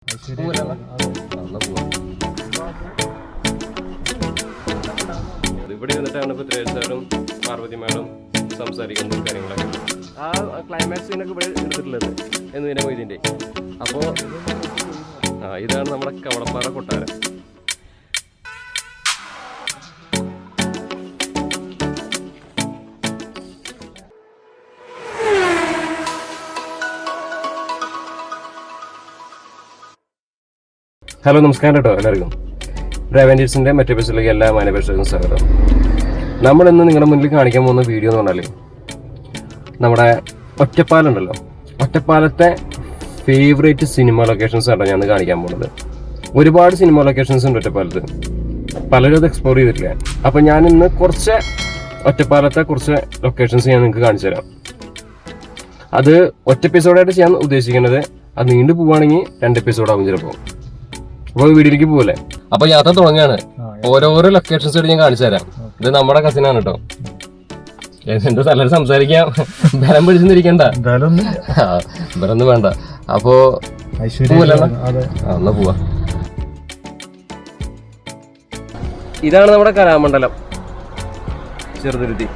ഇവിടെ ഇരുന്നിട്ടാണ് ഇപ്പോൾ ത്രേസാറും പാർവതി മാഡം സംസാരിക്കുന്നതും കാര്യങ്ങളൊക്കെ. ആ ക്ലൈമാക്സ് സീനൊക്കെ ഇവിടെ എടുത്തിട്ടുള്ളത് എന്നതിൻ്റെ മൊയ്തീൻ്റെ. അപ്പോൾ ഇതാണ് നമ്മുടെ കവളപ്പാറ കൊട്ടാരം. ഹലോ, നമസ്കാരം കേട്ടോ എല്ലാവർക്കും. ബ്രാവൻഡീസിൻ്റെ മറ്റേ എപ്പിസോഡിലേക്ക് എല്ലാ മാനപേക്ഷകർക്കും സ്വാഗതം. നമ്മളിന്ന് നിങ്ങളുടെ മുന്നിൽ കാണിക്കാൻ പോകുന്ന വീഡിയോ എന്ന് പറഞ്ഞാൽ നമ്മുടെ ഒറ്റപ്പാലുണ്ടല്ലോ, ഒറ്റപ്പാലത്തെ ഫേവറേറ്റ് സിനിമ ലൊക്കേഷൻസ് ആണ് ഞാൻ കാണിക്കാൻ പോകുന്നത്. ഒരുപാട് സിനിമ ലൊക്കേഷൻസ് ഉണ്ട് ഒറ്റപ്പാലത്ത്, പലരും അത് എക്സ്പ്ലോർ ചെയ്തിട്ടില്ല. അപ്പം ഞാൻ ഇന്ന് കുറച്ച് ഒറ്റപ്പാലത്തെ കുറച്ച് ലൊക്കേഷൻസ് ഞാൻ നിങ്ങൾക്ക് കാണിച്ചു തരാം. അത് ഒറ്റ എപ്പിസോഡായിട്ട് ചെയ്യാൻ ഉദ്ദേശിക്കുന്നത്. അത് നീണ്ടു പോവുകയാണെങ്കിൽ 2 എപ്പിസോഡാകും ചിലപ്പോൾ. അപ്പോൾ വീഡിയോയിലേക്ക് പോകല്ലേ. അപ്പൊ യാത്ര തുടങ്ങുകയാണ്. ഓരോരോ ലൊക്കേഷൻസ് ആയിട്ട് ഞാൻ കാണിച്ചു തരാം. ഇത് നമ്മുടെ കസിനാണ് കേട്ടോ. എന്താ നല്ലൊരു സംസാരിക്കാം, ബലം പിടിച്ചിരിക്കണ്ട, ബലൊന്നും വേണ്ട. അപ്പോ എന്നാ പോവാ. ഇതാണ് നമ്മുടെ കലാമണ്ഡലം ചെറുതുരുത്തി.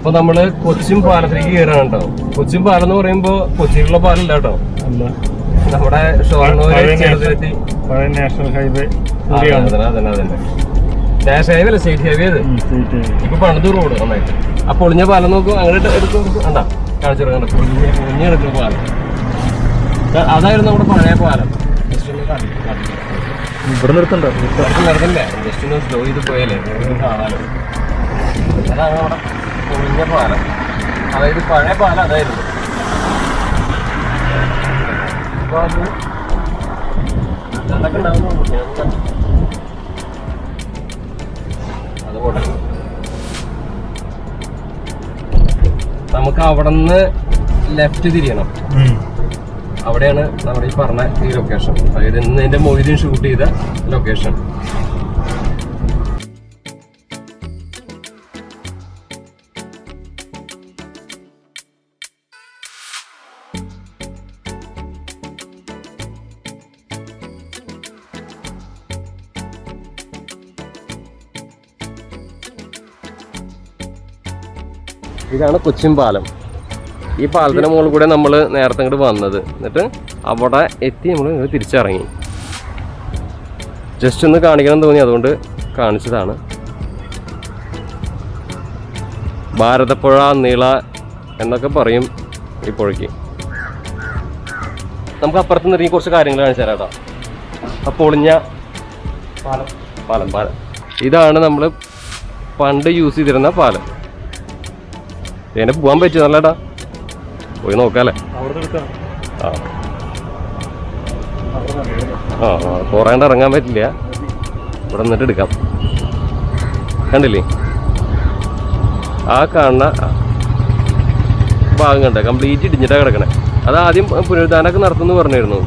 അപ്പൊ നമ്മള് കൊച്ചിൻ പാലത്തിലേക്ക് കയറാണ് കേട്ടോ. കൊച്ചിൻ പാലം എന്ന് പറയുമ്പോ കൊച്ചിയിലുള്ള പാലല്ല കേട്ടോ, നമ്മുടെ ഷൊർണൂര് ചെറുതുരുത്തി നാഷണൽ ഹൈവേ. അതന്നെ നാഷണൽ ഹൈവേ അല്ല, സ്റ്റേറ്റ് ഹൈവേ. അത് ഇപ്പൊ പണിത് റോഡ് നന്നായിട്ട്. ആ പൊളിഞ്ഞ പാലം നോക്കും, അങ്ങനെ എടുത്ത് കണ്ടാ കാണിച്ചു കൊടുക്കണ്ട. പൊളിഞ്ഞ എടുക്കുന്ന പാലം അതായിരുന്നു നമ്മുടെ പഴയ പാലം. ഇവിടെ നിർത്തണ്ട, നടക്കണ്ടേ, ജസ്റ്റ് ഒന്ന് സ്ലോ ചെയ്ത് പോയാലേ കാണാലോ. അതാണ് നമ്മുടെ പൊളിഞ്ഞ പാലം, അതായത് പഴയ പാലം അതായിരുന്നു. അപ്പൊ അത് എന്തൊക്കെ ഉണ്ടാവുന്നു അതുകൊണ്ട് നമുക്ക് അവിടെ നിന്ന് ലെഫ്റ്റ് തിരിയണം. അവിടെയാണ് നമ്മുടെ ഈ പറഞ്ഞ ഈ ലൊക്കേഷൻ, അതായത് ഇന്ന് എന്റെ മൊയ്തീൻ ഷൂട്ട് ചെയ്ത ലൊക്കേഷൻ. ഇതാണ് കൊച്ചിൻ പാലം. ഈ പാലത്തിന് മുകളിൽ കൂടെ നമ്മൾ നേരത്തെ ഇങ്ങോട്ട് വന്നത്. എന്നിട്ട് അവിടെ എത്തി നമ്മൾ ഇങ്ങോട്ട് തിരിച്ചിറങ്ങി. ജസ്റ്റ് ഒന്ന് കാണിക്കണം തോന്നി, അതുകൊണ്ട് കാണിച്ചതാണ്. ഭാരതപ്പുഴ നീള എന്നൊക്കെ പറയും ഈ പുഴയ്ക്ക്. നമുക്ക് അപ്പുറത്ത് നിന്ന് ഇറങ്ങി കുറച്ച് കാര്യങ്ങൾ കാണിച്ചു തരാം കേട്ടോ. ആ പൊളിഞ്ഞ പാലം ഇതാണ് നമ്മൾ പണ്ട് യൂസ് ചെയ്തിരുന്ന പാലം. ഇതിനെ പോകാൻ പറ്റും നല്ലടാ, പോയി നോക്കാല്ലേ. പോറാണ്ട് ഇറങ്ങാൻ പറ്റില്ല, ഇവിടെ നിന്നിട്ട് എടുക്കാം. കണ്ടില്ലേ ആ കാണുന്ന ഭാഗം കണ്ട, കംപ്ലീറ്റ് ഇടിഞ്ഞിട്ടാ കിടക്കണേ. അത് ആദ്യം പുനരുദ്ധാനമൊക്കെ നടത്തുമെന്ന് പറഞ്ഞിരുന്നു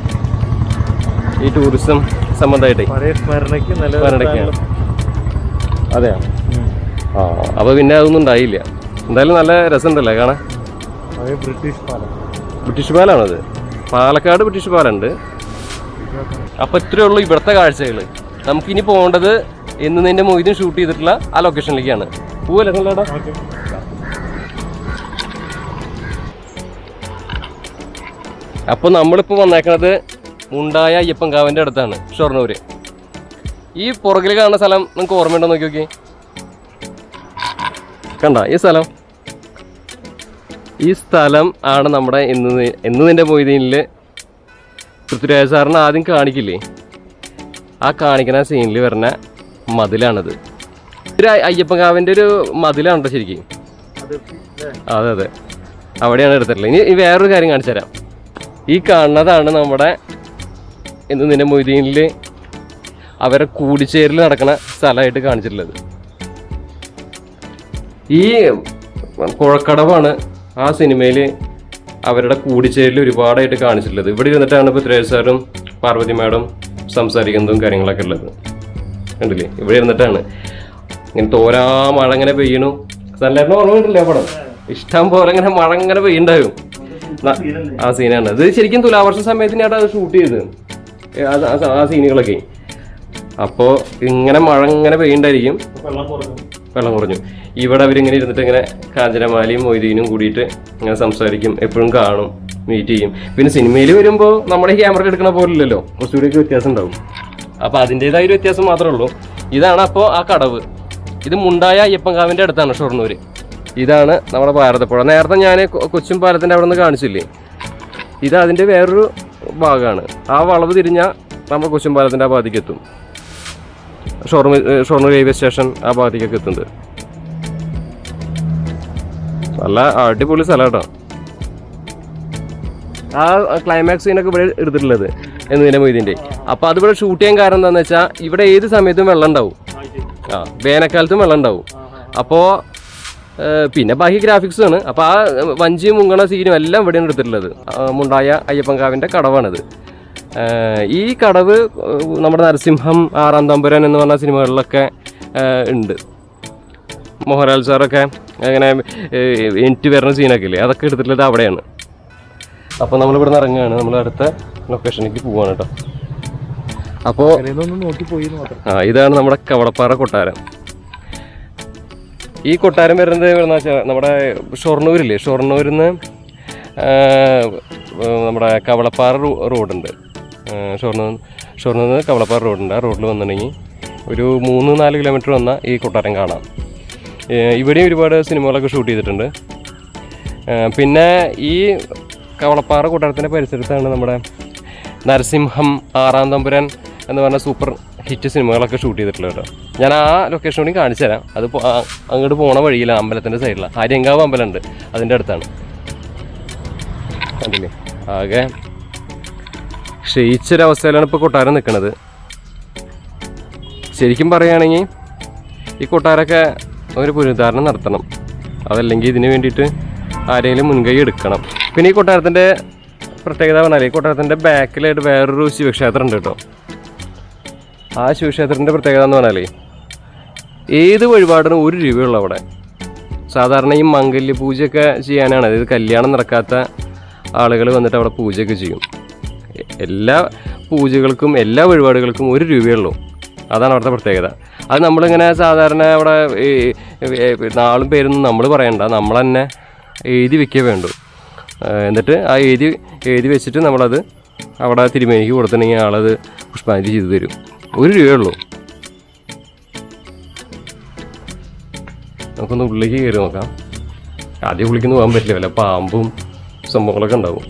ഈ ടൂറിസം സംബന്ധമായിട്ടേ. സ്മരണയ്ക്കാണ്. അതെയാ. അപ്പൊ പിന്നെ അതൊന്നും ഉണ്ടായില്ല. എന്തായാലും നല്ല രസമുണ്ടല്ലേ കാണാൻ. ബ്രിട്ടീഷ് പാലാണത്, പാലക്കാട് ബ്രിട്ടീഷ് പാലുണ്ട്. അപ്പൊ ഇത്രയേ ഉള്ളൂ ഇവിടുത്തെ കാഴ്ചകൾ. നമുക്കിനി പോകേണ്ടത് എന്ന് നിന്റെ മൊയ്തീൻ ഷൂട്ട് ചെയ്തിട്ടുള്ള ആ ലൊക്കേഷനിലേക്കാണ്. പോവല്ലേ നല്ലടാ. അപ്പൊ നമ്മളിപ്പോ വന്നേക്കണത് മുണ്ടായ അയ്യപ്പൻകാവിന്റെ അടുത്താണ്, ഷൊർണൂര്. ഈ പുറകിൽ കാണുന്ന സ്ഥലം നിങ്ങൾക്ക് ഓർമ്മയുണ്ടോ നോക്കി നോക്കി. കണ്ട ഈ സ്ഥലം ആണ് നമ്മുടെ നിന്റെ മൊയ്തീനിൽ പൃഥ്വിരാജ് സാറിന് ആദ്യം കാണിക്കില്ലേ, ആ കാണിക്കുന്ന സീനിൽ വരുന്ന മതിലാണത്. ഒരു അയ്യപ്പൻകാവിൻ്റെ ഒരു മതിലാണ് ശരിക്കും. അതെ, അവിടെയാണ് എടുത്തിട്ടുള്ളത്. ഇനി വേറൊരു കാര്യം കാണിച്ചു തരാം. ഈ കാണുന്നതാണ് നമ്മുടെ നിന്റെ മൊയ്തീനിൽ അവരെ കൂടിച്ചേരൽ നടക്കുന്ന സ്ഥലമായിട്ട് കാണിച്ചിട്ടുള്ളത്. ഈ കുഴക്കടവാണ് ആ സിനിമയിൽ അവരുടെ കൂടിച്ചേരൽ ഒരുപാടായിട്ട് കാണിച്ചിട്ടുള്ളത്. ഇവിടെ ഇരുന്നിട്ടാണ് ഇപ്പോൾ ത്രേസാറും പാർവതി മാഡം സംസാരിക്കുന്നതും കാര്യങ്ങളൊക്കെ ഉള്ളത്. കണ്ടില്ലേ ഇവിടെ ഇരുന്നിട്ടാണ് ഇങ്ങനെ തോരാ മഴ ഇങ്ങനെ പെയ്യണു. സൺലൈറ്റിന് ഓർമ്മയിട്ടില്ല പടം ഇഷ്ടം പോലെ ഇങ്ങനെ മഴ ഇങ്ങനെ പെയ്യുണ്ടാവും. ആ സീനാണ് ഇത്. ശരിക്കും തുലാവർഷ സമയത്തിനാണ് അത് ഷൂട്ട് ചെയ്തത് ആ സീനുകളൊക്കെ. അപ്പോൾ ഇങ്ങനെ മഴ ഇങ്ങനെ പെയ്യുണ്ടായിരിക്കും, വെള്ളം കുറഞ്ഞു. ഇവിടെ അവരിങ്ങനെ ഇരുന്നിട്ട് ഇങ്ങനെ കാഞ്ചനമാലയും മൊയ്തീനും കൂടിയിട്ട് ഇങ്ങനെ സംസാരിക്കും, എപ്പോഴും കാണും, മീറ്റ് ചെയ്യും. പിന്നെ സിനിമയിൽ വരുമ്പോൾ നമ്മുടെ ക്യാമറ എടുക്കണ പോലില്ലല്ലോ, കുറച്ചുകൂടിയൊക്കെ വ്യത്യാസം ഉണ്ടാവും. അപ്പോൾ അതിൻ്റെതായ ഒരു വ്യത്യാസം മാത്രമേ ഉള്ളൂ. ഇതാണ് അപ്പോൾ ആ കടവ്. ഇത് മുണ്ടായ അയ്യപ്പൻകാവിൻ്റെ അടുത്താണ് ഷൊർണൂർ. ഇതാണ് നമ്മുടെ ഭാരതപ്പുഴ. നേരത്തെ ഞാൻ കൊച്ചും പാലത്തിൻ്റെ അവിടെ നിന്ന് കാണിച്ചില്ലേ, ഇത് അതിൻ്റെ വേറൊരു ഭാഗമാണ്. ആ വളവ് തിരിഞ്ഞാൽ നമ്മൾ കൊച്ചും പാലത്തിൻ്റെ ആ ഭാഗത്തേക്ക് എത്തും. ഷൊർണൂർ റെയിൽവേ സ്റ്റേഷൻ ആ ഭാഗത്തേക്കൊക്കെ എത്തുന്നത്. നല്ല അടിപൊളി സ്ഥലം കേട്ടോ. ആ ക്ലൈമാക്സ് സീനൊക്കെ ഇവിടെ എടുത്തിട്ടുള്ളത് എന്നതിൻ്റെ മൊയ്തീൻ്റെ. അപ്പോൾ അതിവിടെ ഷൂട്ട് ചെയ്യാൻ കാരണം എന്താണെന്ന് വെച്ചാൽ ഇവിടെ ഏത് സമയത്തും വെള്ളം ഉണ്ടാവും. വേനൽക്കാലത്തും വെള്ളം ഉണ്ടാവും. അപ്പോൾ പിന്നെ ബാക്കി ഗ്രാഫിക്സ് ആണ്. അപ്പോൾ ആ വഞ്ചി മുങ്ങണ സീനും എല്ലാം ഇവിടെയാണ് എടുത്തിട്ടുള്ളത്. മുണ്ടായ അയ്യപ്പൻകാവിൻ്റെ കടവാണിത്. ഈ കടവ് നമ്മുടെ നരസിംഹം, ആറാം തമ്പുരാൻ എന്ന് പറഞ്ഞ സിനിമകളിലൊക്കെ ഉണ്ട്. മോഹൻലാൽ സാറൊക്കെ അങ്ങനെ എനിക്ക് വരുന്ന സീനൊക്കെ ഇല്ലേ, അതൊക്കെ എടുത്തിട്ടുള്ളത് അവിടെയാണ്. അപ്പോൾ നമ്മളിവിടെ നിന്ന് ഇറങ്ങുകയാണ്, നമ്മൾ അടുത്ത ലൊക്കേഷനിലേക്ക് പോവാണ് കേട്ടോ. അപ്പോൾ ഇതാണ് നമ്മുടെ കവളപ്പാറ കൊട്ടാരം. ഈ കൊട്ടാരം വരുന്നത് എവിടെയെന്ന് വെച്ചാൽ നമ്മുടെ ഷൊർണൂരില്ലേ, ഷൊർണൂരിൽ നിന്ന് നമ്മുടെ കവളപ്പാറ റോഡുണ്ട്. ഷൊർണൂരിൽ നിന്ന് കവളപ്പാറ റോഡുണ്ട്. ആ റോഡിൽ വന്നിട്ടുണ്ടെങ്കിൽ ഒരു 3-4 കിലോമീറ്റർ വന്നാൽ ഈ കൊട്ടാരം കാണാം. ഇവിടെയും ഒരുപാട് സിനിമകളൊക്കെ ഷൂട്ട് ചെയ്തിട്ടുണ്ട്. പിന്നെ ഈ കവളപ്പാറ കൊട്ടാരത്തിൻ്റെ പരിസരത്താണ് നമ്മുടെ നരസിംഹം, ആറാം തമ്പുരാൻ എന്ന് പറഞ്ഞ സൂപ്പർ ഹിറ്റ് സിനിമകളൊക്കെ ഷൂട്ട് ചെയ്തിട്ടുള്ളത് കേട്ടോ. ഞാൻ ആ ലൊക്കേഷൻ കൂടി കാണിച്ചു തരാം. അത് അങ്ങോട്ട് പോണ വഴിയിലാണ്, അമ്പലത്തിൻ്റെ സൈഡിലാണ്. ആര്യങ്കാവ് അമ്പലമുണ്ട്, അതിൻ്റെ അടുത്താണ്. കണ്ടില്ലേ, ആകെ ക്ഷയിച്ചൊരവസ്ഥയിലാണ് ഇപ്പോൾ കൊട്ടാരം നിൽക്കുന്നത്. ശരിക്കും പറയുകയാണെങ്കിൽ ഈ കൊട്ടാരമൊക്കെ ഒരു പുനരുദ്ധാരണം നടത്തണം. അതല്ലെങ്കിൽ ഇതിന് വേണ്ടിയിട്ട് ആരെങ്കിലും മുൻകൈ എടുക്കണം. പിന്നെ ഈ കൊട്ടാരത്തിൻ്റെ പ്രത്യേകത പറഞ്ഞാൽ ഈ കൊട്ടാരത്തിൻ്റെ ബാക്കിലായിട്ട് വേറൊരു ശിവക്ഷേത്രം ഉണ്ട് കേട്ടോ. ആ ശിവക്ഷേത്രത്തിൻ്റെ പ്രത്യേകത എന്ന് പറഞ്ഞാൽ ഏത് വഴിപാടിനും 1 രൂപയുള്ളൂ അവിടെ. സാധാരണ ഈ മംഗല്യ പൂജയൊക്കെ ചെയ്യാനാണ്, അതായത് കല്യാണം നടക്കാത്ത ആളുകൾ വന്നിട്ട് അവിടെ പൂജയൊക്കെ ചെയ്യും. എല്ലാ പൂജകൾക്കും എല്ലാ വഴിപാടുകൾക്കും 1 രൂപയുള്ളൂ. അതാണ് അവിടുത്തെ പ്രത്യേകത. അത് നമ്മളിങ്ങനെ സാധാരണ അവിടെ നാളും പേരൊന്നും നമ്മൾ പറയണ്ട, നമ്മൾ തന്നെ എഴുതി വെക്കേ വേണ്ടു. എന്നിട്ട് ആ എഴുതി വെച്ചിട്ട് നമ്മളത് അവിടെ തിരുമേനിക്ക് കൊടുത്തിട്ടുണ്ടെങ്കിൽ ആളത് പുഷ്പാഞ്ജലി ചെയ്തു തരും. 1 രൂപയുള്ളൂ. നമുക്കൊന്ന് ഉള്ളിലേക്ക് കയറി നോക്കാം. ആദ്യം ഉള്ളിലേക്ക് പോകാൻ പറ്റില്ല, വല്ല പാമ്പും സംഭവങ്ങളൊക്കെ ഉണ്ടാവും.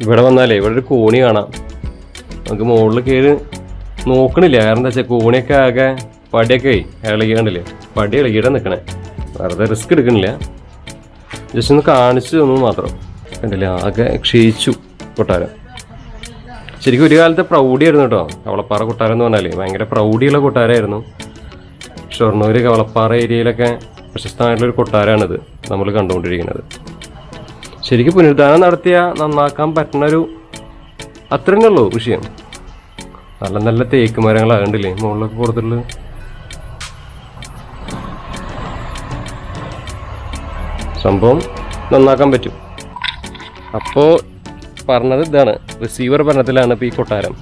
ഇവിടെ വന്നാലേ ഇവിടെ ഒരു കോണി കാണാം. നമുക്ക് മുകളിൽ കയറി നോക്കണില്ല, കാരണം എന്താ വെച്ചാൽ കോണിയൊക്കെ ആകെ പടിയൊക്കെ ഇളകിക്കണ്ടില്ലേ, പടി ഇളകിയിട്ടാണ് നിൽക്കണേ. വെറുതെ റിസ്ക് എടുക്കണില്ല, ജസ്റ്റ് ഒന്ന് കാണിച്ചു തന്നു മാത്രം. കണ്ടില്ല, ആകെ ക്ഷയിച്ചു കൊട്ടാരം. ശരിക്കും ഒരു കാലത്തെ പ്രൗഢിയായിരുന്നു കേട്ടോ കവളപ്പാറ കൊട്ടാരം എന്ന് പറഞ്ഞാൽ. ഭയങ്കര പ്രൗഢിയുള്ള കൊട്ടാരമായിരുന്നു. ഷൊർണൂർ കവളപ്പാറ ഏരിയയിലൊക്കെ പ്രശസ്തമായിട്ടുള്ളൊരു കൊട്ടാരമാണിത് നമ്മൾ കണ്ടുകൊണ്ടിരിക്കുന്നത്. ശരിക്കും പുനരുദ്ധാരണം നടത്തിയ നന്നാക്കാൻ പറ്റുന്നൊരു അത്ര തന്നെ ഉള്ളൂ വിഷയം. നല്ല നല്ല തേക്ക് മരങ്ങളാകണ്ടില്ലേ മുകളിലൊക്കെ കൊടുത്തിട്ടുള്ളത്. സംഭവം നന്നാക്കാൻ പറ്റും. അപ്പോൾ പറഞ്ഞത് ഇതാണ്, റിസീവർ ഭരണത്തിലാണ് ഇപ്പോൾ ഈ കൊട്ടാരം.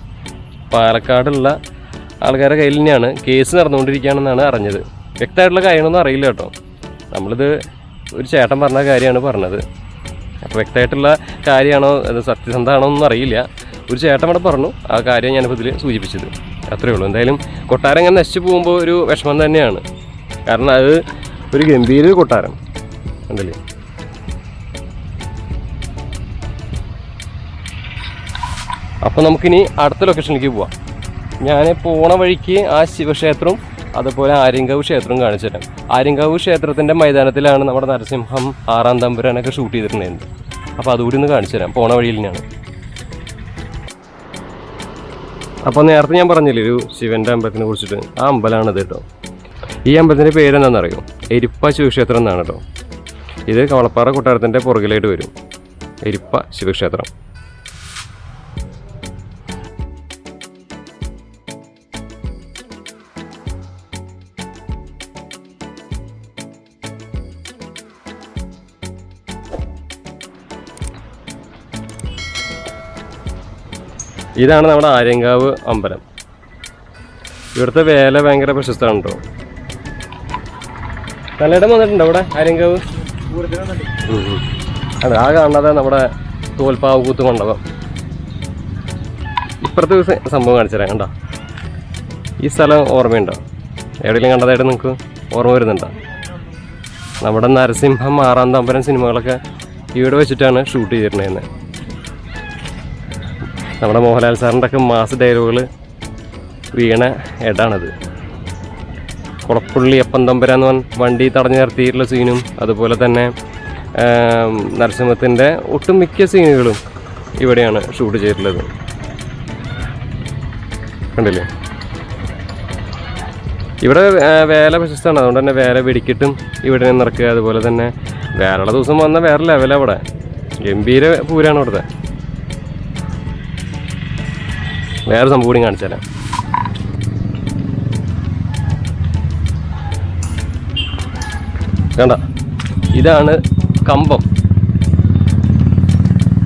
പാലക്കാടുള്ള ആൾക്കാരുടെ കയ്യിൽ തന്നെയാണ്. കേസ് നടന്നുകൊണ്ടിരിക്കുകയാണെന്നാണ് അറിഞ്ഞത്. വ്യക്തമായിട്ടുള്ള കാര്യങ്ങളൊന്നും അറിയില്ല കേട്ടോ. നമ്മളിത് ഒരു ചേട്ടൻ പറഞ്ഞ കാര്യമാണ് പറഞ്ഞത്. അപ്പോൾ വ്യക്തമായിട്ടുള്ള കാര്യമാണോ അത് സത്യസന്ധമാണോ ഒന്നും അറിയില്ല. ഒരു ചേട്ടൻ ഇവിടെ പറഞ്ഞു, ആ കാര്യം ഞാനിപ്പോൾ ഇതിൽ സൂചിപ്പിച്ചത്. അത്രയേ ഉള്ളൂ. എന്തായാലും കൊട്ടാരം ഇങ്ങനെ നശിച്ചു പോകുമ്പോൾ ഒരു വിഷമം തന്നെയാണ്. കാരണം അത് ഒരു ഗംഭീര കൊട്ടാരം ഉണ്ടല്ലേ. അപ്പോൾ നമുക്കിനി അടുത്ത ലൊക്കേഷനിലേക്ക് പോവാം. ഞാൻ പോണ വഴിക്ക് ആ ശിവക്ഷേത്രവും അതുപോലെ ആര്യങ്കാവ് ക്ഷേത്രവും കാണിച്ചു തരാം. ആര്യങ്കാവ് ക്ഷേത്രത്തിൻ്റെ മൈതാനത്തിലാണ് നമ്മുടെ നരസിംഹം 6-ാം തമ്പുരാനൊക്കെ ഷൂട്ട് ചെയ്തിട്ടുണ്ടായിരുന്നത്. അപ്പോൾ അതുകൂടി ഒന്ന് കാണിച്ചു തരാം, പോണ വഴിയിൽ തന്നെയാണ്. അപ്പോൾ നേരത്തെ ഞാൻ പറഞ്ഞില്ലേ ഒരു ശിവൻ്റെ അമ്പലത്തിനെ കുറിച്ചിട്ട്, ആ അമ്പലമാണിത് കേട്ടോ. ഈ അമ്പലത്തിൻ്റെ പേരെന്താണെന്നറിയോ? എരിപ്പ ശിവക്ഷേത്രം എന്നാണ് കേട്ടോ. ഇത് കവളപ്പാറ കൊട്ടാരത്തിൻ്റെ പുറകിലായിട്ട് വരും, എരിപ്പ ശിവക്ഷേത്രം. ഇതാണ് നമ്മുടെ ആര്യങ്കാവ് അമ്പലം. ഇവിടുത്തെ വേല ഭയങ്കര പ്രശസ്തമാണ് കേട്ടോ. നല്ലയിടം വന്നിട്ടുണ്ടോ ഇവിടെ ആര്യങ്കാവ്? അതെ, ആ കാണാതെ നമ്മുടെ തോൽപ്പാവൂത്ത് മണ്ഡപം. ഇപ്പുറത്തെ സംഭവം കാണിച്ചു തരാം. കണ്ടോ, ഈ സ്ഥലം ഓർമ്മയുണ്ടോ? എവിടെയെങ്കിലും കണ്ടതായിട്ട് നിങ്ങൾക്ക് ഓർമ്മ വരുന്നുണ്ടോ? നമ്മുടെ നരസിംഹം 6-ാം തമ്പുരാൻ സിനിമകളൊക്കെ ഇവിടെ വെച്ചിട്ടാണ് ഷൂട്ട് ചെയ്തിട്ടുണ്ടായിരുന്നത്. നമ്മുടെ മോഹൻലാൽ സാറിൻ്റെ ഒക്കെ മാസ് ഡയലോഗുകൾ വീണ ഇടാണത്. കുളപ്പുള്ളി അപ്പൻ തമ്പുരാന്ന് വണ്ടി തടഞ്ഞു നിർത്തിയിട്ടുള്ള സീനും അതുപോലെ തന്നെ നരസിംഹത്തിൻ്റെ ഒട്ടുമിക്ക സീനുകളും ഇവിടെയാണ് ഷൂട്ട് ചെയ്തിട്ടുള്ളത്. കണ്ടില്ലേ? ഇവിടെ വേല പ്രശസ്തമാണ്, അതുകൊണ്ട് തന്നെ വേല വെടിക്കിട്ടും ഇവിടെ നിന്ന് ഇറക്കുക. അതുപോലെ തന്നെ വേലയുടെ ദിവസം വന്ന വേറെ ലെവലാണ് അവിടെ, ഗംഭീര പൂരാണ് ഇവിടുത്തെ. വേറെ സംഭവം കൂടി കാണിച്ചു തരാം. കണ്ട, ഇതാണ് കമ്പം.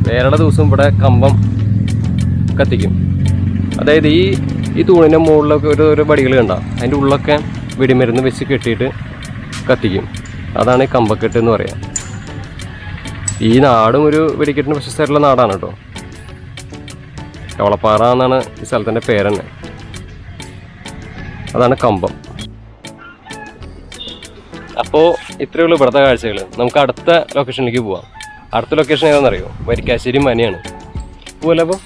വേറെയുടെ ദിവസം ഇവിടെ കമ്പം കത്തിക്കും. അതായത് ഈ തൂണിൻ്റെ മുകളിലൊക്കെ ഒരു വടികൾ കണ്ട, അതിൻ്റെ ഉള്ളൊക്കെ വെടിമരുന്ന് വെച്ച് കെട്ടിയിട്ട് കത്തിക്കും. അതാണ് ഈ കമ്പക്കെട്ട് എന്ന് പറയാം. ഈ നാടും ഒരു വെടിക്കെട്ടിന് പ്രശസ്തമായിട്ടുള്ള നാടാണ് കേട്ടോ. കവളപ്പാറ എന്നാണ് ഈ സ്ഥലത്തിൻ്റെ പേര് തന്നെ. അതാണ് കമ്പം. അപ്പോൾ ഇത്രയേ ഉള്ളൂ ഇവിടുത്തെ കാഴ്ചകൾ. നമുക്ക് അടുത്ത ലൊക്കേഷനിലേക്ക് പോവാം. അടുത്ത ലൊക്കേഷൻ ഏതാണെന്നറിയോ? വരിക്കാശ്ശേരി മനയാണ്. പോവല്ലോ അപ്പോൾ?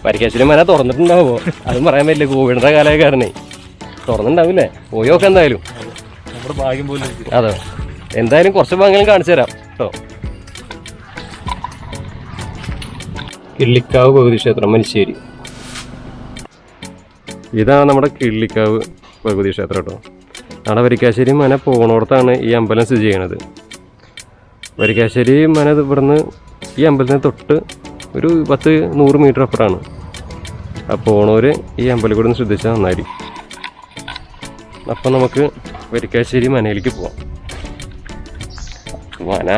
വരിക്കാശ്ശേരി മന തുറന്നിട്ടുണ്ടാവുമോ? അതും പറയാൻ പറ്റില്ല, കോവിഡിൻ്റെ കാലക്കാരനെ തുറന്നിട്ടുണ്ടാവില്ലേ? പോയൊക്കെ എന്തായാലും നമ്മുടെ ഭാഗ്യം പോലും. അതെ, എന്തായാലും കുറച്ച് ഭാഗങ്ങളും കാണിച്ചു തരാം കേട്ടോ. കിള്ളിക്കാവ് ഭഗവതി ക്ഷേത്രം, മനുശ്ശേരി. ഇതാണ് നമ്മുടെ കിള്ളിക്കാവ് ഭഗവതി ക്ഷേത്രം കേട്ടോ. നമ്മുടെ വരിക്കാശ്ശേരി മന പോണോടത്താണ് ഈ അമ്പലം സ്ഥിതി ചെയ്യണത്. വരിക്കാശ്ശേരി മന ഇവിടുന്ന് ഈ അമ്പലത്തിന് തൊട്ട് ഒരു 10-100 മീറ്റർ അപ്പുറമാണ്. ആ പോണവർ ഈ അമ്പലം കൂടെ ഒന്ന് ശ്രദ്ധിച്ചാൽ നന്നായിരിക്കും. അപ്പം നമുക്ക് വരിക്കാശ്ശേരി മനയിലേക്ക് പോവാം. മന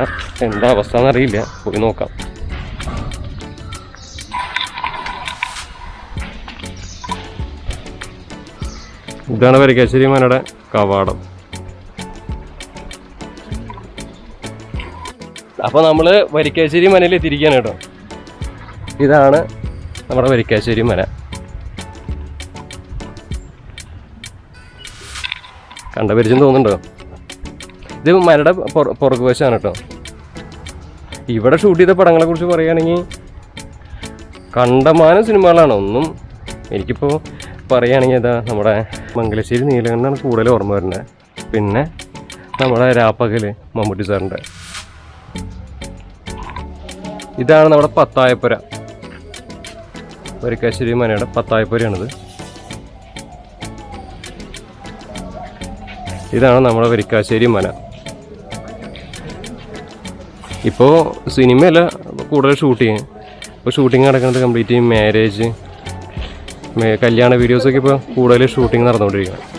എന്താ അവസ്ഥ എന്നറിയില്ല, പോയി നോക്കാം. ഇതാണ് വരിക്കാശ്ശേരി മനയുടെ കവാടം. അപ്പോൾ നമ്മൾ വരിക്കാശ്ശേരി മനയിൽ എത്തിയിരിക്കുകയാണ് കേട്ടോ. ഇതാണ് നമ്മുടെ വരിക്കാശ്ശേരി മന. കണ്ട പരിചയം തോന്നുന്നുണ്ടോ? ഇത് മനയുടെ പുറകുവശമാണ് കേട്ടോ. ഇവിടെ ഷൂട്ട് ചെയ്ത പടങ്ങളെ കുറിച്ച് പറയുകയാണെങ്കിൽ കണ്ടമാനം സിനിമകളാണ്. ഒന്നും എനിക്കിപ്പോൾ പറയുകയാണെങ്കിൽ ഇതാ നമ്മുടെ മംഗലശ്ശേരി നീലകണ്ഠനാണ് കൂടുതൽ ഓർമ്മ വരുന്നത്. പിന്നെ നമ്മുടെ രാപ്പകൽ മമ്മൂട്ടി സാറിൻ്റെ. ഇതാണ് നമ്മുടെ പത്തായപ്പുര, വരിക്കാശ്ശേരി മനയുടെ പത്തായപ്പുരയാണിത്. ഇതാണ് നമ്മുടെ വരിക്കാശ്ശേരി മന. ഇപ്പോൾ സിനിമയല്ല കൂടുതൽ ഷൂട്ട് ചെയ്യും. ഇപ്പോൾ ഷൂട്ടിങ് നടക്കുന്നത് കംപ്ലീറ്റ് മാരേജ്, കല്യാണ വീഡിയോസൊക്കെ ഇപ്പോൾ കൂടുതൽ ഷൂട്ടിങ് നടന്നുകൊണ്ടിരിക്കുകയാണ്.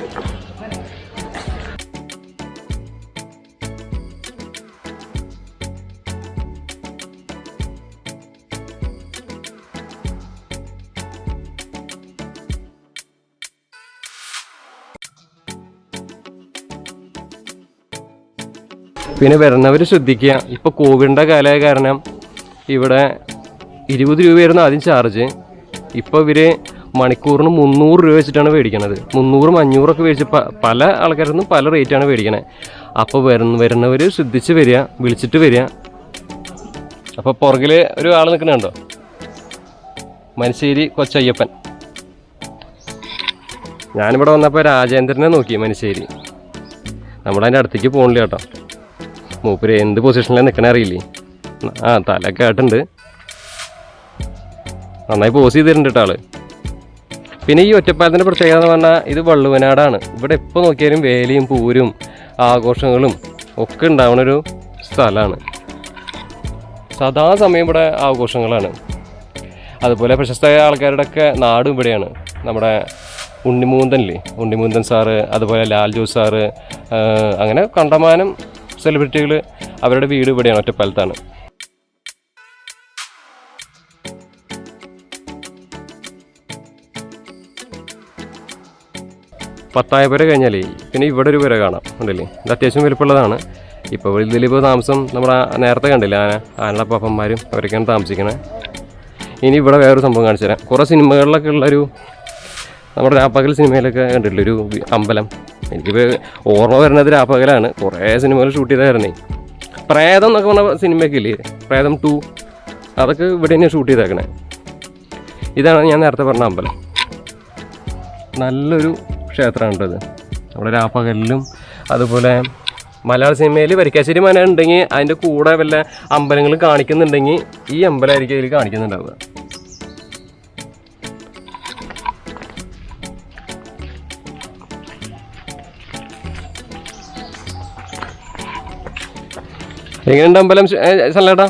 പിന്നെ വരുന്നവർ ശ്രദ്ധിക്കുക, ഇപ്പോൾ കോവിഡിൻ്റെ കാലമായ കാരണം ഇവിടെ 20 രൂപയായിരുന്നു ആദ്യം ചാർജ്. ഇപ്പോൾ ഇവർ മണിക്കൂറിന് 300 രൂപ വെച്ചിട്ടാണ് മേടിക്കണത്. 300-500 മേടിച്ച് പല ആൾക്കാരൊന്നും പല റേറ്റാണ് മേടിക്കണത്. അപ്പോൾ വരുന്നവർ ശ്രദ്ധിച്ച് വരിക, വിളിച്ചിട്ട് വരിക. അപ്പോൾ പുറകിൽ ഒരു ആൾ നിൽക്കുന്നുണ്ടോ? മനുശ്ശേരി കൊച്ചയ്യപ്പൻ. ഞാനിവിടെ വന്നപ്പോൾ രാജേന്ദ്രനെ നോക്കി മനുശ്ശേരി. നമ്മളതിൻ്റെ അടുത്തേക്ക് പോകണില്ല കേട്ടോ. മൂപ്പര് എന്ത് പൊസിഷനിലാണ് നിൽക്കണേ അറിയില്ലേ. തലയൊക്കെ ആയിട്ടുണ്ട്, നന്നായി പോസ് ചെയ്തിട്ടുണ്ട് കേട്ടോ ആള്. പിന്നെ ഈ ഒറ്റപ്പാലത്തിൻ്റെ പ്രത്യേകത എന്ന് പറഞ്ഞാൽ ഇത് വള്ളുവനാടാണ്. ഇവിടെ എപ്പോൾ നോക്കിയാലും വേലയും പൂരും ആഘോഷങ്ങളും ഒക്കെ ഉണ്ടാവുന്നൊരു സ്ഥലമാണ്. സദാസമയം ഇവിടെ ആഘോഷങ്ങളാണ്. അതുപോലെ പ്രശസ്തമായ ആൾക്കാരുടെ ഒക്കെ നാടും ഇവിടെയാണ്. നമ്മുടെ ഉണ്ണിമൂന്തനില്ലേ, ഉണ്ണിമൂന്തൻ സാറ്, അതുപോലെ ലാൽ ജോസ് സാറ്, അങ്ങനെ കണ്ടമാനം സെലിബ്രിറ്റികൾ അവരുടെ വീട് ഇവിടെയാണ്, ഒറ്റപ്പാലത്താണ്. പത്തായപുര കഴിഞ്ഞാലേ പിന്നെ ഇവിടെ ഒരു പുര കാണാം, ഉണ്ടല്ലേ. ഇത് അത്യാവശ്യം വലുപ്പമുള്ളതാണ്. ഇപ്പോൾ ഇതിലിപ്പോൾ താമസം നമ്മുടെ നേരത്തെ കണ്ടില്ല, ആനയുടെ പാപ്പന്മാരും അവരൊക്കെയാണ് താമസിക്കണേ. ഇനി ഇവിടെ വേറൊരു സംഭവം കാണിച്ചു തരാം. കുറേ സിനിമകളിലൊക്കെ ഉള്ളൊരു, നമ്മുടെ രാപ്പകൽ സിനിമയിലൊക്കെ കണ്ടിട്ടില്ല ഒരു അമ്പലം. എനിക്കിപ്പോൾ ഓർമ്മ വരുന്നത് രാപ്പകലാണ്. കുറേ സിനിമകൾ ഷൂട്ട് ചെയ്തായിരുന്നേ. പ്രേതം എന്നൊക്കെ പറഞ്ഞ സിനിമയൊക്കെ ഇല്ലേ, പ്രേതം 2, അതൊക്കെ ഇവിടെ തന്നെയാണ് ഷൂട്ട് ചെയ്തേക്കണേ. ഇതാണ് ഞാൻ നേരത്തെ പറഞ്ഞ അമ്പലം. നല്ലൊരു ക്ഷേത്രമാണ് കേട്ടത്. നമ്മുടെ രാപ്പകലിലും അതുപോലെ മലയാള സിനിമയിൽ വരിക്കാശ്ശേരി മന ഉണ്ടെങ്കിൽ അതിൻ്റെ കൂടെ വല്ല അമ്പലങ്ങളും കാണിക്കുന്നുണ്ടെങ്കിൽ ഈ അമ്പലമായിരിക്കും അതിൽ കാണിക്കുന്നുണ്ടാവുക. എങ്ങനെയുണ്ട് അമ്പലം സല്ലേട്ടാ?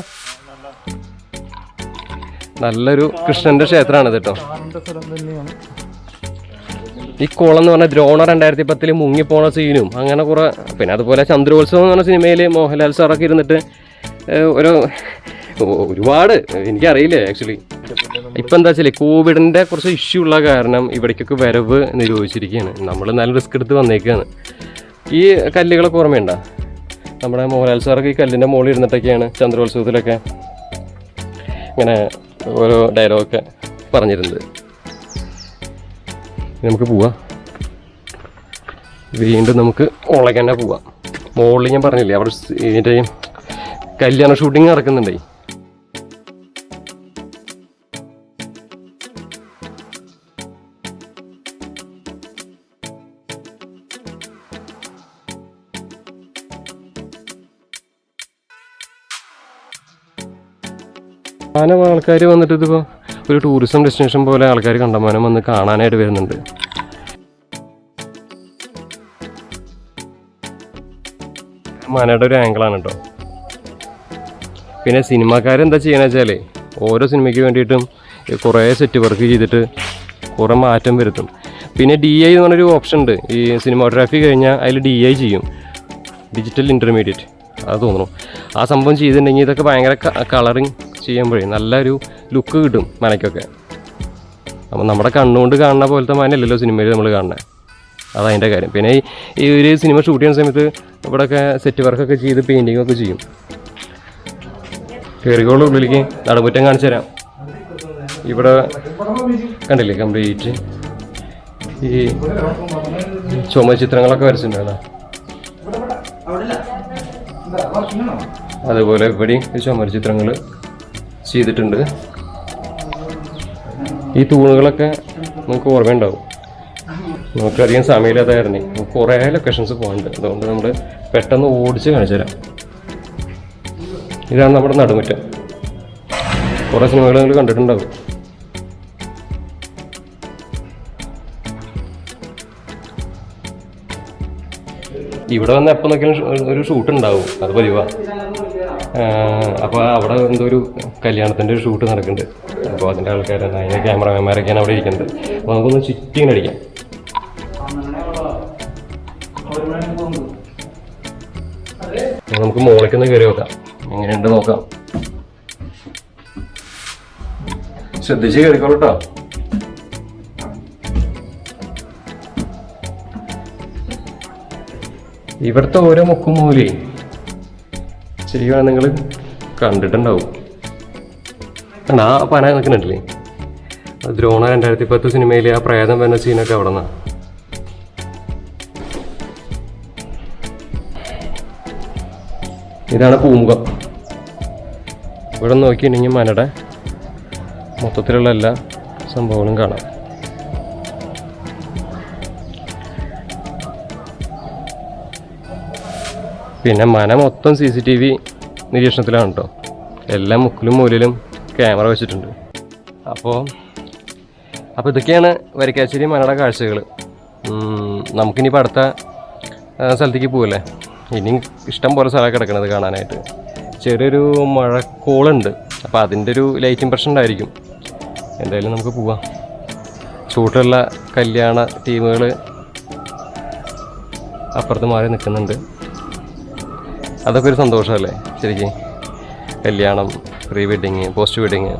നല്ലൊരു കൃഷ്ണന്റെ ക്ഷേത്രമാണ് കേട്ടോ. ഈ കുളം എന്ന് പറഞ്ഞാൽ ദ്രോണ 2010 മുങ്ങിപ്പോണ സീനും അങ്ങനെ കുറേ. പിന്നെ അതുപോലെ ചന്ദ്രോത്സവം എന്ന് പറഞ്ഞ സിനിമയിൽ മോഹൻലാൽ സാറൊക്കെ ഇരുന്നിട്ട് ഒരുപാട്, എനിക്കറിയില്ല ആക്ച്വലി. ഇപ്പം എന്താ വെച്ചാൽ കോവിഡിൻ്റെ കുറച്ച് ഇഷ്യൂ ഉള്ള കാരണം ഇവിടേക്കൊക്കെ വരവ് നിരോധിച്ചിരിക്കുകയാണ്. നമ്മൾ നല്ല റിസ്ക് എടുത്ത് വന്നേക്കുകയാണ്. ഈ കല്ലുകളൊക്കെ ഓർമ്മയുണ്ടോ? നമ്മുടെ മോഹൻലാൽ സാറൊക്കെ ഈ കല്ലിൻ്റെ മുകളിൽ ഇരുന്നിട്ടൊക്കെയാണ് ചന്ദ്രോത്സവത്തിലൊക്കെ ഇങ്ങനെ ഓരോ ഡയലോഗൊക്കെ പറഞ്ഞിരുന്നത്. നമുക്ക് പോവാം, വീണ്ടും നമുക്ക് മുകളിലേക്ക് തന്നെ പോവാം. മുകളിൽ ഞാൻ പറഞ്ഞില്ലേ അവിടെ ഇതിൻ്റെ കല്യാണ ഷൂട്ടിങ് നടക്കുന്നുണ്ടേ. അങ്ങനെ ആൾക്കാർ വന്നിട്ട് ഇതിപ്പോൾ ഒരു ടൂറിസം ഡെസ്റ്റിനേഷൻ പോലെ ആൾക്കാർ കണ്ടമാനം വന്ന് കാണാനായിട്ട് വരുന്നുണ്ട്. മനയുടെ ഒരു ആംഗിളാണ് കേട്ടോ. പിന്നെ സിനിമാക്കാരെന്താ ചെയ്യണമെന്ന് വെച്ചാൽ ഓരോ സിനിമയ്ക്ക് വേണ്ടിയിട്ടും കുറേ സെറ്റ് വർക്ക് ചെയ്തിട്ട് കുറേ മാറ്റം വരുത്തും. പിന്നെ DI എന്ന് പറഞ്ഞൊരു ഓപ്ഷൻ ഉണ്ട്. ഈ സിനിമാഗ്രാഫി കഴിഞ്ഞാൽ അതിൽ DI ചെയ്യും, ഡിജിറ്റൽ ഇൻ്റർമീഡിയറ്റ് അത് തോന്നുന്നു. ആ സംഭവം ചെയ്തിട്ടുണ്ടെങ്കിൽ ഇതൊക്കെ ഭയങ്കര കളറിങ് ചെയ്യുമ്പോഴേ നല്ലൊരു ലുക്ക് കിട്ടും മനയ്ക്കൊക്കെ. അപ്പം നമ്മുടെ കണ്ണുകൊണ്ട് കാണുന്ന പോലത്തെ മനയല്ലല്ലോ സിനിമയിൽ നമ്മൾ കാണുന്നത്, അതതിൻ്റെ കാര്യം. പിന്നെ ഈ ഒരു സിനിമ ഷൂട്ട് ചെയ്യുന്ന സമയത്ത് ഇവിടെയൊക്കെ സെറ്റ് വർക്കൊക്കെ ചെയ്ത് പെയിൻറ്റിങ്ങൊക്കെ ചെയ്യും. കയറിക്കോളും ഉള്ളിലേക്ക്, നടുമുറ്റം കാണിച്ചു തരാം. ഇവിടെ കണ്ടില്ലേ കംപ്ലീറ്റ് ഈ ചുമ ചിത്രങ്ങളൊക്കെ വരച്ചിട്ടുണ്ടല്ലോ. അതുപോലെ ഇവിടെയും ചുമർ ചിത്രങ്ങൾ ചെയ്തിട്ടുണ്ട്. ഈ തൂണുകളൊക്കെ നമുക്ക് ഓർമ്മയുണ്ടാവും. നമുക്കധികം സമയമില്ലാതായിരുന്നേ, കുറേ ലൊക്കേഷൻസ് പോകാനുണ്ട്. അതുകൊണ്ട് നമ്മൾ പെട്ടെന്ന് ഓടിച്ച് കാണിച്ചു തരാം. ഇതാണ് നമ്മുടെ നടുമുറ്റം. കുറേ സിനിമകൾ നിങ്ങൾ കണ്ടിട്ടുണ്ടാവും. ഇവിടെ വന്ന് എപ്പോൾ നോക്കിയാലും ഒരു ഷൂട്ട് ഉണ്ടാവും, അത് പതിവാണ്. അപ്പോൾ അവിടെ എന്തോ ഒരു കല്യാണത്തിൻ്റെ ഒരു ഷൂട്ട് നടക്കുന്നുണ്ട്. അപ്പോൾ അതിൻ്റെ ആൾക്കാരാണ്, അതിൻ്റെ ക്യാമറമാൻമാരൊക്കെയാണ് അവിടെ ഇരിക്കുന്നത്. അപ്പോൾ നമുക്കൊന്ന് ചുറ്റിങ്ങനെ അടിക്കാം. നമുക്ക് മുകളിലേക്കൊന്ന് കയറി നോക്കാം, എങ്ങനെയുണ്ട് നോക്കാം. ശ്രദ്ധിച്ച് കയറിക്കോളൂ കേട്ടോ. ഇവിടുത്തെ ഓരോ മുക്കും മൂലേ ശരിയാണ്, നിങ്ങൾ കണ്ടിട്ടുണ്ടാവും. ആ പന നിൽക്കുന്നുണ്ടല്ലേ, ദ്രോണ 2010 സിനിമയിൽ ആ പ്രേതം വരുന്ന സീനൊക്കെ അവിടെ നിന്നാണ്. ഇതാണ് പൂമുഖം. ഇവിടെ നോക്കിയിട്ടുണ്ടെങ്കിൽ മനയുടെ മൊത്തത്തിലുള്ള എല്ലാ സംഭവങ്ങളും കാണാം. പിന്നെ മന മൊത്തം CCTV നിരീക്ഷണത്തിലാണ് കേട്ടോ. എല്ലാ മുക്കിലും മൂലയിലും ക്യാമറ വെച്ചിട്ടുണ്ട്. അപ്പോൾ ഇതൊക്കെയാണ് വരിക്കാശ്ശേരി മനയുടെ കാഴ്ചകൾ. നമുക്കിനിപ്പോൾ അടുത്ത സ്ഥലത്തേക്ക് പോവല്ലേ. ഇനിയും ഇഷ്ടം പോലെ സ്ഥലമൊക്കെ കിടക്കണത് കാണാനായിട്ട്. ചെറിയൊരു മഴക്കോളുണ്ട്, അപ്പോൾ അതിൻ്റെ ഒരു ലൈറ്റ് ഇംപ്രഷൻ ഉണ്ടായിരിക്കും. എന്തായാലും നമുക്ക് പോവാം. ചൂട്ടുള്ള കല്യാണ ടീമുകൾ അപ്പുറത്ത് മാറി നിൽക്കുന്നുണ്ട്. അതൊക്കെ ഒരു സന്തോഷമല്ലേ ശരിക്കും. കല്യാണം, പ്രീ വെഡിങ്, പോസ്റ്റ് വെഡിങ്.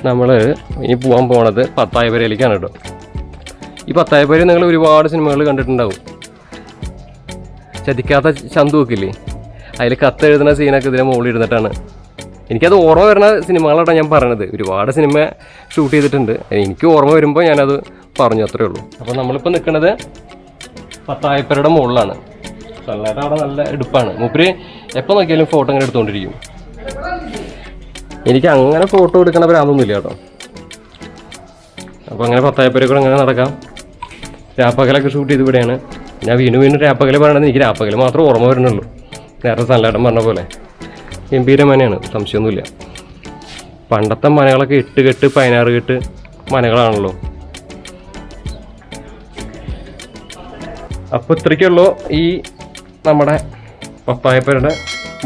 നമ്മൾ ഇനി പോകാൻ പോണത് പത്തായപ്പുരയിലേക്കാണ് കേട്ടോ. ഈ പത്തായപ്പുര നിങ്ങൾ ഒരുപാട് സിനിമകൾ കണ്ടിട്ടുണ്ടാവും. ചതിക്കാത്ത ചന്തു വെക്കില്ലേ, അതിൽ കത്തെഴുതുന്ന സീനൊക്കെ ഇതിനെ മുകളിൽ ഇരുന്നിട്ടാണ്. എനിക്കത് ഓർമ്മ വരുന്ന സിനിമകളാണ് ഞാൻ പറയണത്. ഒരുപാട് സിനിമ ഷൂട്ട് ചെയ്തിട്ടുണ്ട്. എനിക്ക് ഓർമ്മ വരുമ്പോൾ ഞാനത് പറഞ്ഞു, അത്രേ ഉള്ളൂ. അപ്പോൾ നമ്മളിപ്പോൾ നിൽക്കുന്നത് പത്തായപ്പുരയുടെ മുകളിലാണ്. സൺലൈറ്റ് അവിടെ നല്ല എടുപ്പാണ്. മൂപ്പര് എപ്പോൾ നോക്കിയാലും ഫോട്ടോ ഇങ്ങനെ എടുത്തുകൊണ്ടിരിക്കും. എനിക്ക് അങ്ങനെ ഫോട്ടോ എടുക്കണ ഭ്രാന്തൊന്നുമില്ല കേട്ടോ. അപ്പോൾ അങ്ങനെ പത്തായപ്പുര കൂടെ അങ്ങനെ നടക്കാം. രാപ്പകലൊക്കെ ഷൂട്ട് ചെയ്ത് ഇവിടെയാണ്. ഞാൻ വീണ്ടും രാപ്പകൽ പറയണത് എനിക്ക് രാപ്പകൽ മാത്രമേ ഓർമ്മ വരുന്നുള്ളൂ. നേരത്തെ സൺലൈറ്റം പറഞ്ഞ പോലെ ഗംഭീര മനയാണ്, സംശയമൊന്നുമില്ല. പണ്ടത്തെ മനകളൊക്കെ 8 കെട്ട് 16 കെട്ട് മനകളാണല്ലോ. അപ്പോൾ ഇത്രയ്ക്കുള്ളൂ ഈ നമ്മുടെ പത്തായപ്പുരയുടെ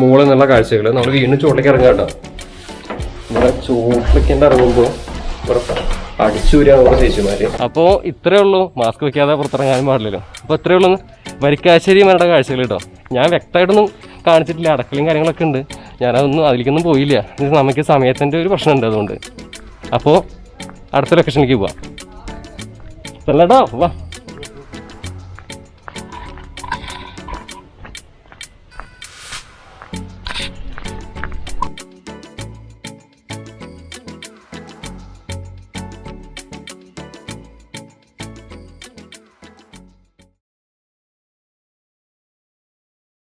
മുകളിൽ നിന്നുള്ള കാഴ്ചകൾ. നമ്മൾ വീണ്ടും ചോട്ടിലേക്ക് ഇറങ്ങാം കേട്ടോ. നമ്മുടെ ചോട്ടിലേക്ക് ഇറങ്ങുമ്പോൾ അടിച്ചൂരാണ് ചേച്ചിമാര്. അപ്പോൾ ഇത്രയേ ഉള്ളൂ. മാസ്ക് വെക്കാതെ പുറത്തിറങ്ങാനും പാടില്ലല്ലോ. അപ്പോൾ ഇത്രയേ ഉള്ളൂ വരിക്കാശ്ശേരി മനയുടെ കാഴ്ചകൾ കേട്ടോ. ഞാൻ വ്യക്തമായിട്ടൊന്നും കാണിച്ചിട്ടില്ല. അടക്കളയും കാര്യങ്ങളൊക്കെ ഉണ്ട്. ഞാനതൊന്നും അതിലേക്കൊന്നും പോയില്ല. നമുക്ക് സമയത്തിൻ്റെ ഒരു പ്രശ്നമുണ്ട്, അതുകൊണ്ട്. അപ്പോൾ അടുത്ത ലൊക്കേഷനിലേക്ക് പോവാം. അല്ലേട്ടോ വാ.